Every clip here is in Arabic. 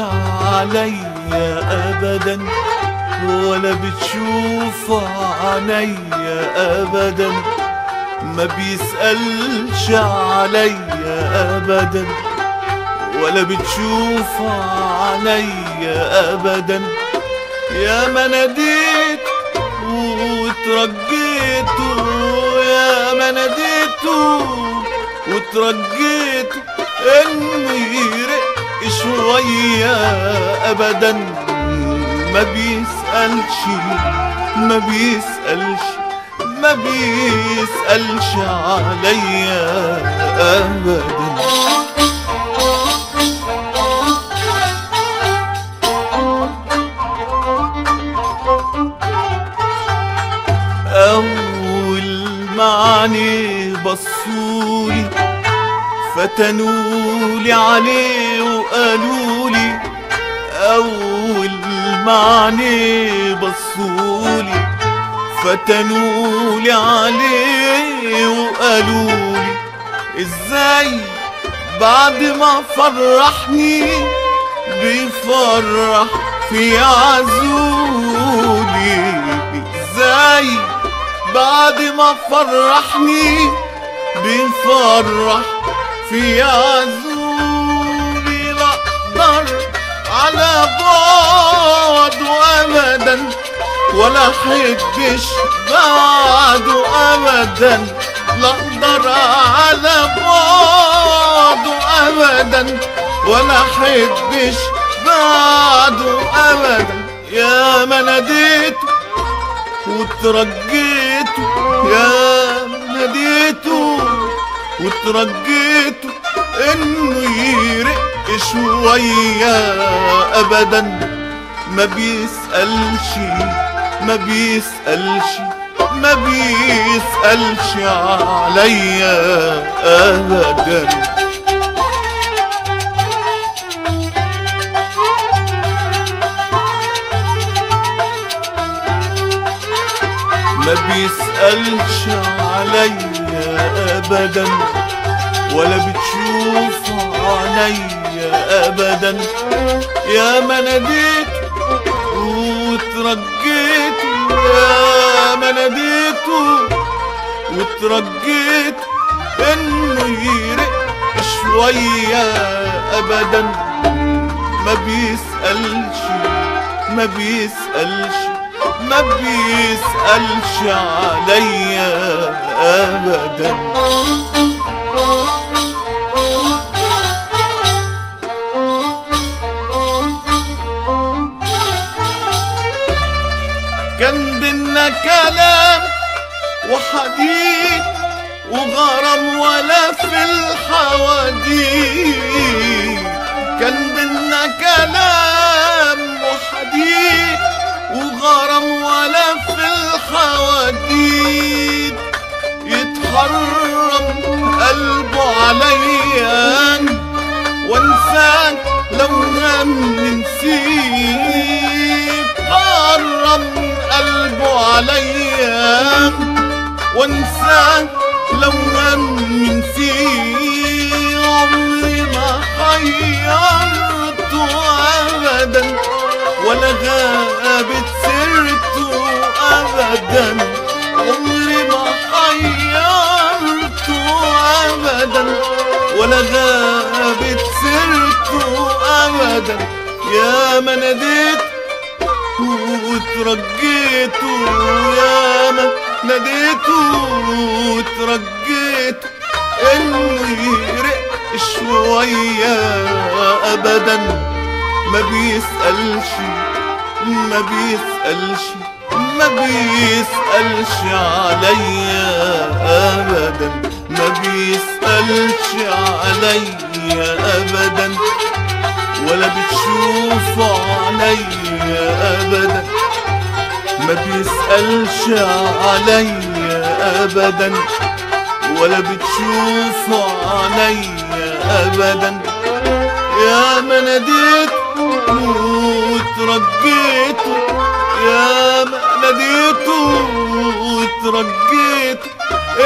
عليا ابدا ولا بتشوف عينيا ابدا، ما بيسألش عليا ابدا ولا بتشوف عينيا ابدا. يا ما ناديت وترجيته، يا ما ناديته وترجيته انه يرق شوية ابدا، ما بيسألش ما بيسألش ما بيسألش عليا ابدا. أول معني بصولي فتنولي عليه وقالولي، أول معني بصولي فتنولي عليه وقالولي، إزاي بعد ما فرحني بيفرح في عزولي، إزاي بعد ما فرحني بيفرح في عزولي. لا اقدر على بعده ابدا ولا احبش بعده ابدا، لا اقدر على بعده ابدا ولا احبش بعده ابدا. يا ما ناديته وترجيته، يا ما ناديته وترجيته انه يرق شوية ابدا، ما بيسألش ما بيسألش ما بيسألش عليا ابدا. ما بيسألش عليا ابدا ولا بتشوف عينيا ابدا. يا ما ناديت وترجيت، يا ما ناديت وترجيت انه يرق شوية ابدا، ما بيسألش ما بيسألش ما بيسألش عليا ابدا. كان بينا كلام وحديث وغرام ولا في الحواديت، كان بينا كلام وحديث وغرام ولا في الحواديت، يتحرم قلبه عليا وانساك لو نام نسيت، حرم قلبه عليا وانساك لو نام نسيت. عمري ما حيرته ابدا ولا غابت سيرته ابدا، عمري ما حيرته ابدا ولا غابت سيرته ابدا. يا ما ناديت وترجيته، يا ما ناديت وترجيته انه يرق شوية ابدا، ما بيسألش ما بيسألش ما بيسألش عليا ابدا، ما بيسألش عليا ابدا ولا بتشوف عليا ابدا، ما بيسألش عليا ابدا ولا بتشوف عليا ابدا. يا ما ناديت وترجيته، يا ما ناديت وترجيته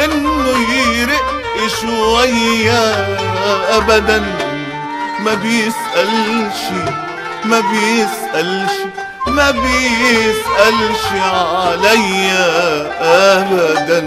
انه يرق شوية ابدا، ما بيسألش ما بيسألش ما بيسألش عليا أبدا.